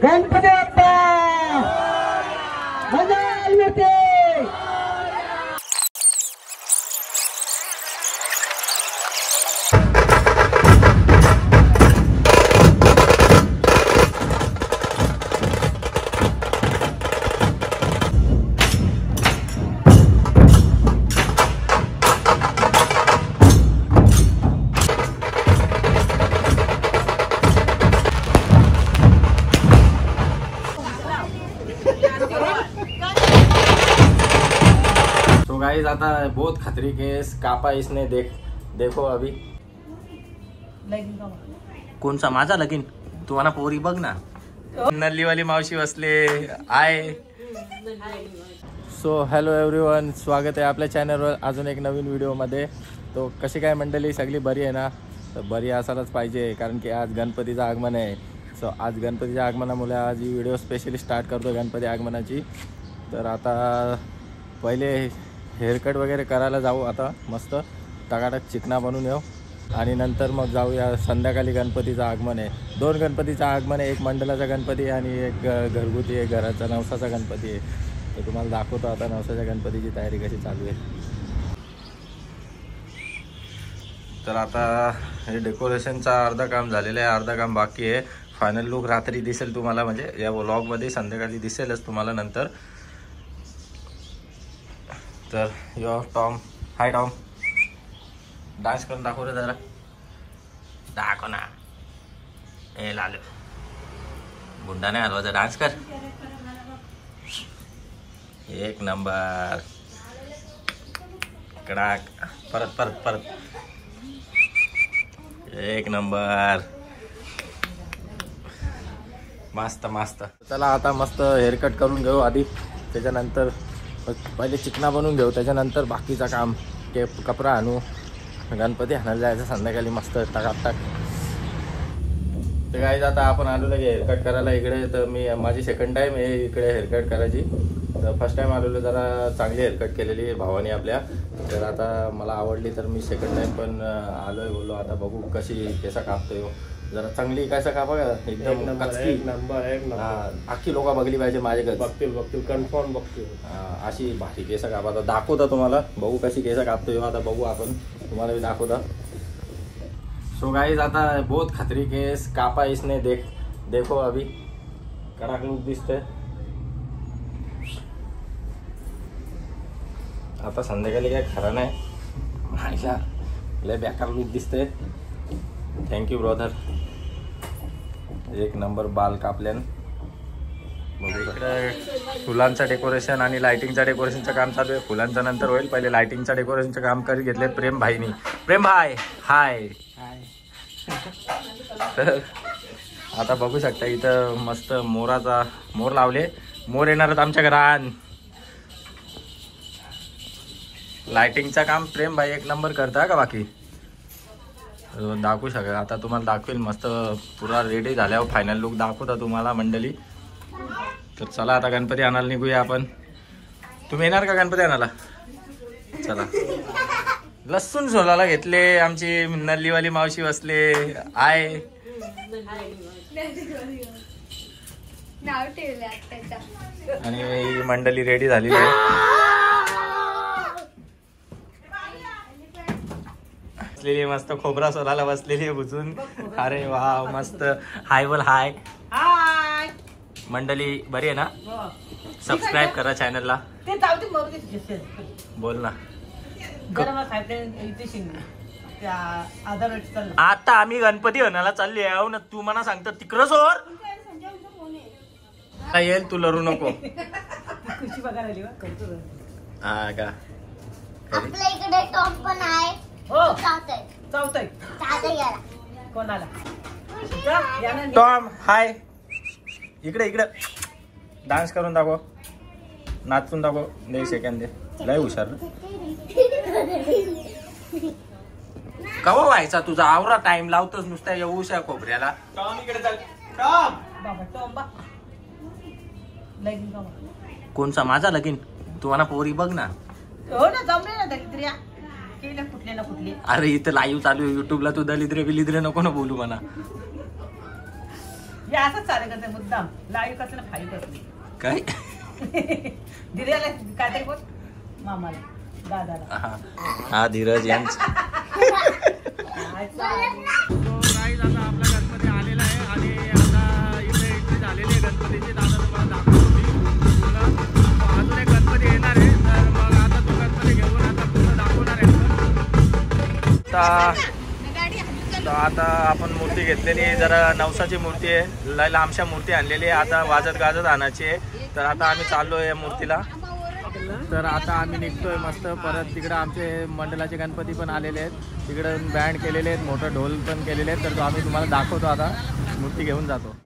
गणपती बाप्पा मंगल मूर्ती. गाइस आता बहुत खतरी केस कापा इसने देखो अभी. कोणचा माझा लगीन तुम्हाला पोरी बघ ना. नल्लीवाली मावशी बसले आय. सो हॅलो एव्हरीवन, स्वागत आहे आपल्या चॅनलवर अजून एक नवीन व्हिडिओमध्ये. तो कशी काय मंडळी, सगळी बरी आहे ना? तर बरी असायलाच पाहिजे, कारण की आज गणपतीचं आगमन आहे. सो आज गणपतीच्या आगमनामुळे आज ही व्हिडिओ स्पेशली स्टार्ट करतो गणपती आगमनाची. तर आता पहिले हेअरकट वगैरे करायला जाऊ. आता मस्त टकाटक चिकना बनवून येऊ आणि नंतर मग जाऊया. संध्याकाळी गणपतीचं आगमन आहे. 2 गणपतीचं आगमन आहे, एक मंडलाचा गणपती आणि एक घरगुती आहे, घराचा नवसाचा गणपती आहे. तर तुम्हाला दाखवतो आता नवसाच्या गणपतीची तयारी कशी चालू आहे. तर आता हे डेकोरेशनचा अर्धा काम झालेलं आहे, अर्धा काम बाकी आहे. फायनल लुक रात्री दिसेल तुम्हाला, म्हणजे या व्लॉगमध्ये संध्याकाळी दिसेलच तुम्हाला नंतर. तर यो टॉम, हाय टॉम, डान्स करून दाखव रे जरा. दाखव ना. ए लालू, गुंडा नाही हलवायचा, डान्स कर. एक नंबर. कडाक. परत परत परत. एक नंबर. मस्त मस्त. चला आता मस्त हेअरकट करून घेऊ आधी, त्याच्यानंतर पहिले चिकना बनवून घेऊ, त्याच्यानंतर बाकीचं काम. कपडा आणू, गणपती आणायला जायचं संध्याकाळी मस्त टाकाटाक. तर गाईज आता आपण आलेलो हेअरकट करायला इकडे. तर माझी सेकंड टाईम आहे इकडे हेअरकट करायची. तर फर्स्ट टाईम आलेलो, जरा चांगली हेअरकट केलेली भावाने आपल्या. तर आता मला आवडली, तर मी सेकंड टाईम पण आलो आहे. बोललो आता बघू कशी केसा कापतोय. जरा चांगली कैसा कापा, एकदम कचकी अख्खी लोक बघली पाहिजे माझ्याकडे. बघतील कन्फर्म बघतील. अशी भारी केसा कापा. आता दाखवता तुम्हाला, बघू कशी केसा कापतोय. आता बघू आपण, तुम्हाला भी दाखवता. सो गाइस आता बहुत खतरी केस कापा इसने देखो अभी. कडाक लुक दिसतंय. आता संध्याकाळी काय खरं नाही, लय बेकार लुक दिसतंय. थँक्यू ब्रदर, एक नंबर बाल कापल्यान. इकडे फुलांचं डेकोरेशन आणि लाइटिंगचं डेकोरेशनचं काम चालू आहे. फुलांचं नंतर होईल, पहिले लाइटिंगचं डेकोरेशनचं काम करीत घेतले प्रेम भाईनी. प्रेम भाई हाय. तर आता बघू शकता इथं मस्त मोर लावले. मोर येणारच आमच्या घरात. लाइटिंगचं काम प्रेम भाई एक नंबर करता का. बाकी दाखवू शकेल, आता तुम्हाला दाखवेल मस्त पुरा रेडी झाल्यावर फायनल लुक दाखवता तुम्हाला मंडळी. तर चला आता गणपती आणायला निघूया आपण. तुम्ही येणार का गणपती आणायला? चला. लसूण सोलाला घेतले, आमची नल्लीवाली मावशी बसले आय. आणि ही मंडळी रेडी झालेली आहे. मस्त खोबरा सोलाला बसलेली बुजून. अरे वा मस्त. हाय बोल. हाय मंडळी, बरी आहे ना? सबस्क्राईब करा चॅनलला. बोल ना. आता आम्ही गणपती आणायला चालली आहे ना, तू मला सांगतो तिकडं सोर येईल, तू लरू नको. हा का? आपल्या इकडे टॉप पण आहे. टॉम हाय. इकडे डान्स करून दाखव, नाचून दाखव. दे सेकंड दे. लय हुशार. कवा व्हायचा तुझा आवरा? टाइम लावतोस नुसता येऊशा खोबऱ्याला. टॉम इकडे चल. टॉम कोणचा माझा लगीन तुम्हाला पोरी बघ ना. हो ना, जमले ना दलिद्रिया केल्या कुठले ना कुठले. अरे इथं लाईव्ह चालू आहे युट्यूबला, तू दलिद्रे बिलिद्रे नको ना बोलू म्हणा. हे असंच चालेल करते मुद्दाम लाईव्ह करते ना फाई करते काय दिदीला काहीतरी बोल मामाला दादाला हा धीरज यांचा आता आपला गणपती आलेला आहे आणि आता इथे एंट्री झालेली आहे गणपतीची. दादा तुम्हाला दाखवतो अजून एक गणपती येणार आहे तर मग आता तो गणपती घेऊन आता पूर्ण दाखवणार आहे. तर आता आपण मूर्ती घेतलेली आहे, जरा नवसाची मूर्ती आहे, लय लांबशा मूर्ती आणलेली आहे, आता वाजत गाजत आणायची आहे. तर आता आम्ही चाललो या मूर्तीला. तर आता आम्ही निघतोय मस्त परत. तिकडं आमचे मंडळाचे गणपती पण आलेले आहेत, तिकडं बँड केलेले आहेत, मोठं ढोल पण केलेले आहेत. तर तो आम्ही तुम्हाला दाखवतो. आता मूर्ती घेऊन जातो.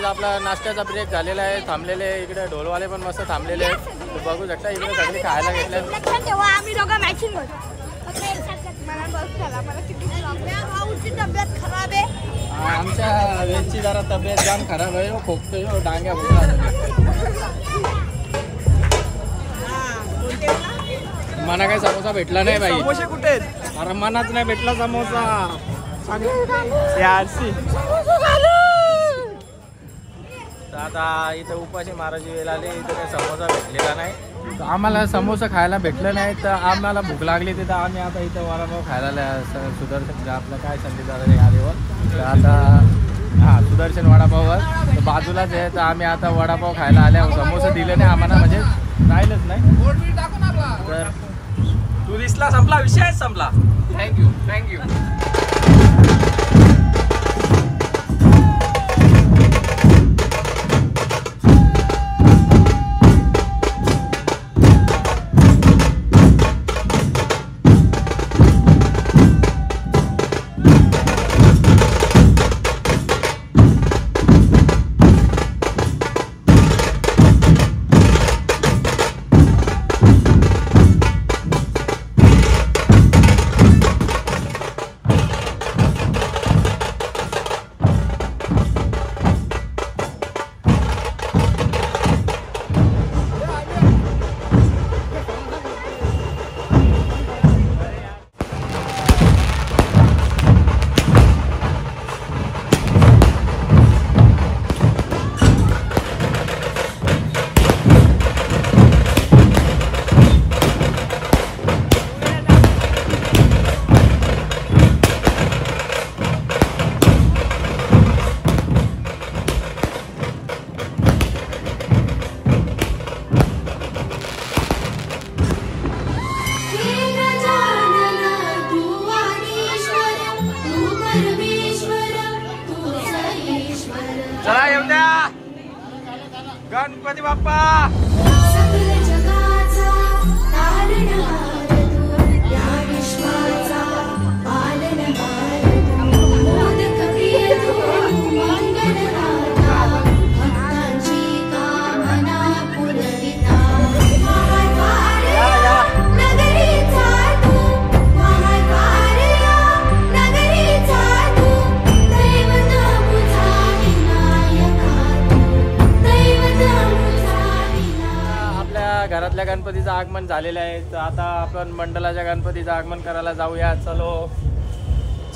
आपला नाश्त्याचा ब्रेक झालेला आहे, थांबलेले इकडे ढोलवाले पण मस्त थांबलेले आहेत. बघू शकता इकडे सगळे खायला घेतले. आम्ही दोघं मॅचिंग होतो. मला बस झाला मला किती भाऊची तब्येत खराब आहे. आमच्या वेदची जरा तब्येत जाम खराब आहे. खोकतोय डांग्या मना काही समोसा भेटला नाही बाई. समोसे कुठे? अरे मनाच नाही भेटला समोसा. तर आता इथं उपाशी मारायची वेळ आली. इथं काही समोसा भेटलेला नाही. तर आम्हाला समोसा खायला भेटलं नाही तर आम्हाला भूक लागली तिथं आम्ही आता इथं वडापाव खायला सुदर्शन आपलं काय संधी दादा गाडीवर. तर आता हां सुदर्शन वडापाववर तर बाजूलाच आहे. तर आम्ही आता वडापाव खायला आल्या. समोसा दिले नाही आम्हाला म्हणजे राहिलंच नाही. तर तू दिसला संपला विषय संपला. Thank you thank you. चला येऊ द्या गणपती बाप्पा. घरातल्या गणपतीचं आगमन झालेलं आहे. तर आता आपण मंडलाच्या गणपतीचं आगमन करायला जाऊया. चलो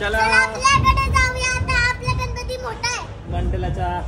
चला आपल्याकडे जाऊया आता. आपला गणपती मोठा आहे मंडलाचा.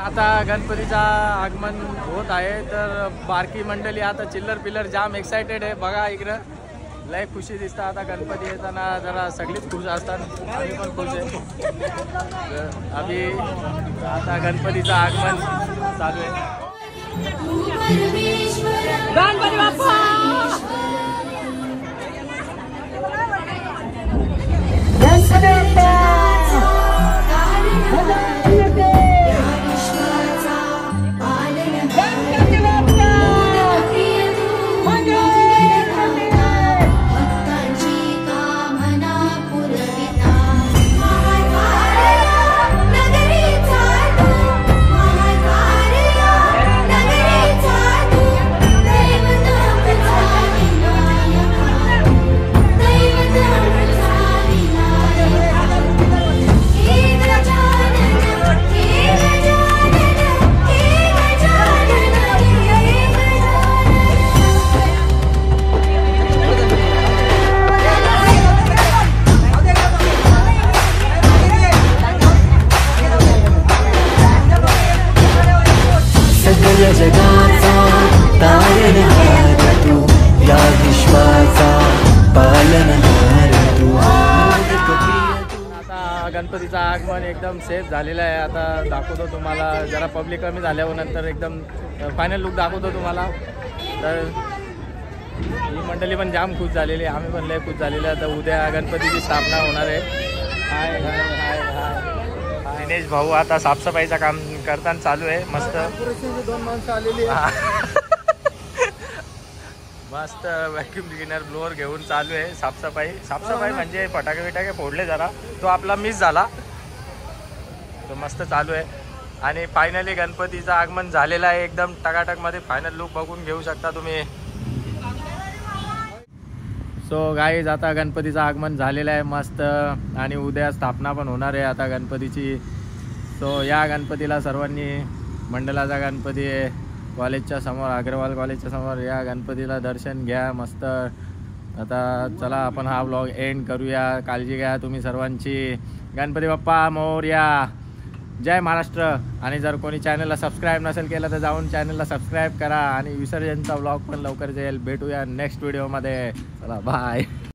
आता गणपतीचा आगमन होत आहे. तर बारकी मंडळी आता चिल्लर पिल्लर जाम एक्सायटेड आहे. बघा इकडं लय खुशी दिसतात. आता गणपती येताना जरा सगळीच खुश असतात. आम्ही पण खुश आहे. आम्ही आता गणपतीचं आगमन चालू आहे. गणपती बाप्पा. गणपती बाप्पा गणपतीचं आगमन एकदम सेफ झालेलं आहे. आता दाखवतो तुम्हाला, जरा पब्लिक कमी झाल्यावर नंतर एकदम फायनल लुक दाखवतो तुम्हाला. तर ही मंडळी पण जाम खुश झालेली, आम्ही पण लय खुश झालेले. आता उद्या गणपतीची स्थापना होणार आहे. हाय हाय हाय हाय. दिनेश भाऊ आता साफसफाईचं काम करताना चालू आहे. मस्त 2 माणसं आलेली मस्त व्हॅक्यूम क्लिनर ब्लोअर घेऊन चालू आहे साफसफाई म्हणजे फटाके बिटाके फोडले जरा, तो आपला मिस झाला. तो मस्त चालू आहे. आणि फायनली गणपतीचं आगमन झालेलं आहे. एकदम टकाटकमध्ये फायनल लुक बघून घेऊ शकता तुम्ही. सो गाईज आता गणपतीचं आगमन झालेलं आहे मस्त. आणि उद्या स्थापना पण होणार आहे आता गणपतीची. सो या गणपतीला सर्वांनी, मंडळाचा गणपती आहे कॉलेजच्या समोर, अग्रवाल कॉलेजच्या समोर, या गणपतीला दर्शन घ्या मस्त. आता चला आपण हा व्लॉग एंड करूया. काळजी घ्या तुम्ही सर्वांची. गणपती बाप्पा मोरया. जय महाराष्ट्र. आणि जर कोणी चॅनलला सबस्क्राईब नसेल केलं तर जाऊन चॅनलला सबस्क्राईब करा. आणि विसर्जनचा व्लॉग पण लवकर येईल. भेटूया नेक्स्ट व्हिडिओमध्ये. चला बाय.